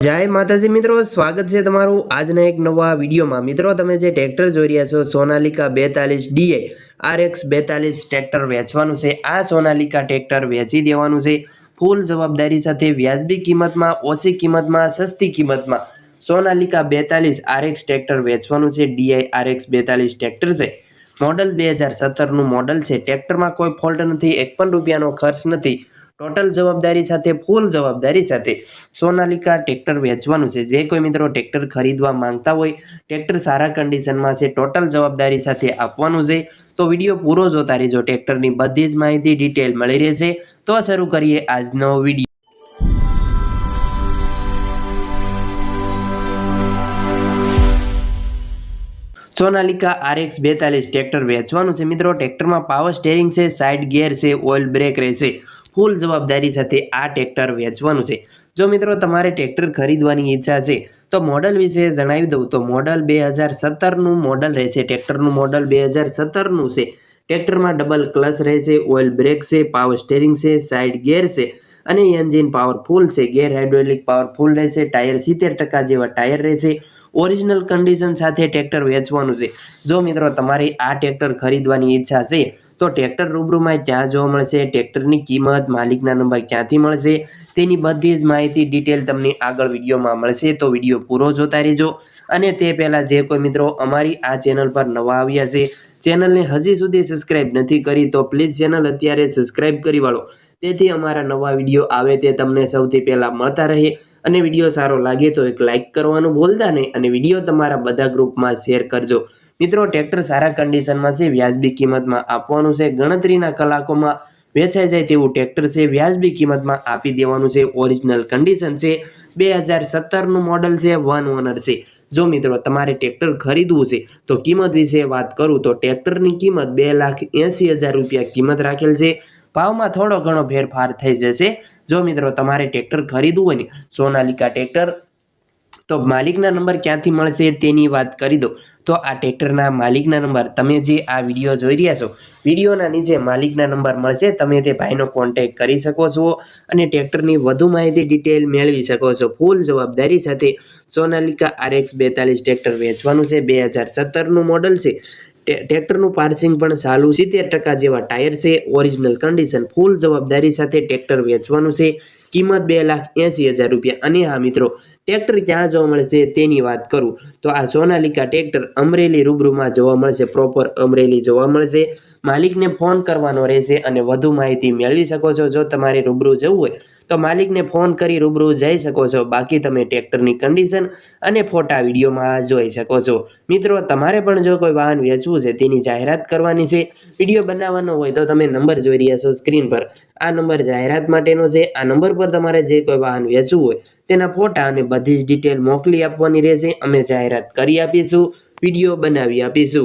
जय माताजी मित्रों, स्वागत है तमारू आजना एक नवा विडियो में। मित्रों, तमे जे ट्रेक्टर जोई रह्या छो सोनालिका 42 DI RX 42 ट्रेक्टर वेचवानुं छे। आ सोनालिका ट्रेक्टर वेची देवानुं छे फूल जवाबदारी साथे व्याजबी किंमतमां, ओછી किंमतमां, सस्ती किंमतमां सोनालिका 42 RX ट्रेक्टर वेचवानुं छे। DI RX 42 ट्रेक्टर छे, मॉडल 2017 નું मॉडल छे। ट्रेक्टरमां कोई फॉल्ट नथी, एक पण રૂપિયાનો खर्च नथी। टोटल जवाबदारी साथे फूल जवाबदारी साथे सोनालिका ट्रेक्टर वेचवानुं छे। जे कोई मित्रों ट्रेक्टर खरीदवा मांगता होय, ट्रेक्टर सारा कंडीशनमां छे, टोटल जवाबदारी साथे आपवानुं छे, तो विडियो पूरो जोता रहीजो। ट्रेक्टरनी बधी ज माहिती डिटेल मळी रहेशे। तो शरू करीए आजनो विडियो। सोनालिका RX 42 ट्रेक्टर वेचवानुं छे। मित्रों, ट्रेक्टर में पावर स्टेरिंग से, साइड गियर से, ऑइल ब्रेक रहेशे। फूल जवाबदारी साथे आ ट्रेक्टर वेचवानुं छे। जो मित्रों तमारे ट्रेक्टर खरीदवानी इच्छा छे तो मॉडल विषे जणावी दऊं तो मॉडल 2017 નું मॉडल रहेशे। ट्रेक्टरનું मॉडल 2017 નું छे। ट्रेक्टर में डबल क्लच रहेशे, ऑइल ब्रेक से, पावर स्टेरिंग से, साइड गियर से અને એન્જિન પાવરફુલ છે। ગેર હાઇડ્રોલિક પાવરફુલ રહેશે। ટાયર 70% જેવા ટાયર રહેશે। ઓરિજિનલ કન્ડિશન સાથે ટ્રેક્ટર વેચવાનું છે। જો મિત્રો તમારી આ ટ્રેક્ટર ખરીદવાની ઈચ્છા છે તો ટ્રેક્ટર રૂબરૂમાં ક્યાં જોવા મળશે, ટ્રેક્ટરની કિંમત, માલિકના નંબર ક્યાંથી મળશે, તેની બધી જ માહિતી ડિટેલ તમને આગળ વિડીયોમાં મળશે। તો વિડીયો પૂરો જોતા રહેજો। અને તે પહેલાં જે કોઈ મિત્રો અમારી આ ચેનલ પર નવા આવ્યા છે, ચેનલને હજી સુધી સબસ્ક્રાઇબ નથી કરી તો પ્લીઝ ચેનલ અત્યારે સબસ્ક્રાઇબ કરી વાળો, તેથી અમારા નવા વિડીયો આવે તે તમને સૌથી પહેલા મળતા રહે। અને વિડીયો સારો લાગે તો એક લાઇક કરવાનું ભૂલતા નહીં અને વિડીયો તમારા બધા ગ્રુપમાં શેર કરજો। મિત્રો, ટ્રેક્ટર સારા કન્ડિશનમાં છે, વ્યાજબી કિંમતમાં આપવાનું છે। ગણતરીના કલાકોમાં વેચાઈ જાય તેવું ટ્રેક્ટર છે, વ્યાજબી કિંમતમાં આપી દેવાનું છે। ઓરિજિનલ કન્ડિશન છે, 2017 નું મોડલ છે, 1 ઓનર છે। જો મિત્રો તમારે ટ્રેક્ટર ખરીદવું છે તો કિંમત વિશે વાત કરું તો ટ્રેક્ટરની કિંમત 2,80,000 રૂપિયા કિંમત રાખેલ છે। ભાવમાં થોડો ઘણો ફેરફાર થઈ જશે। જો મિત્રો તમારે ટ્રેક્ટર ખરીદવું હોય ને સોનાલિકા ટ્રેક્ટર, તો માલિકના નંબર ક્યાંથી મળશે તેની વાત કરી દો તો આ ટ્રેક્ટરના માલિકના નંબર તમે જે આ વિડીયો જોઈ રહ્યા છો, વિડીયોના નીચે માલિકના નંબર મળશે। તમે તે ભાઈનો કોન્ટેક્ટ કરી શકો છો અને ટ્રેક્ટરની વધુ માહિતી ડિટેલ મેળવી શકો છો। ફૂલ જવાબદારી સાથે સોનાલિકા RX 42 ટ્રેક્ટર વેચવાનું છે। 2017 નું મોડલ છે। ટ્રેક્ટરનું પાર્સિંગ પણ ચાલુ, 70% જેવા ટાયર છે, ઓરિજિનલ કન્ડિશન, ફૂલ જવાબદારી સાથે ટ્રેક્ટર વેચવાનું છે। કિંમત 2,80,000 રૂપિયા। અને હા મિત્રો, ટ્રેક્ટર ક્યાં જોવા મળશે તેની વાત કરું તો આ સોનાલિકા ટ્રેક્ટર અમરેલી રૂબરૂમાં જોવા મળશે, પ્રોપર અમરેલી જોવા મળશે। માલિકને ફોન કરવાનો રહેશે અને વધુ માહિતી મેળવી શકો છો। જો તમારે રૂબરૂ જવું હોય તો માલિકને ફોન કરી રૂબરૂ જઈ શકો છો, બાકી તમે ટ્રેક્ટરની કન્ડિશન અને ફોટા વિડીયોમાં જોઈ શકો છો। મિત્રો, તમારે પણ જો કોઈ વાહન વેચવું છે, તેની જાહેરાત કરવાની છે, વિડીયો બનાવવાનો હોય તો તમે નંબર જોઈ રહ્યા છો સ્ક્રીન પર, આ નંબર જાહેરાત માટેનો છે। આ નંબર પર તમારે જે કોઈ વાહન વેચવું હોય તેના ફોટા અને બધી જ ડિટેલ મોકલી આપવાની રહેશે। અમે જાહેરાત કરી આપીશું, વિડીયો બનાવી આપીશું।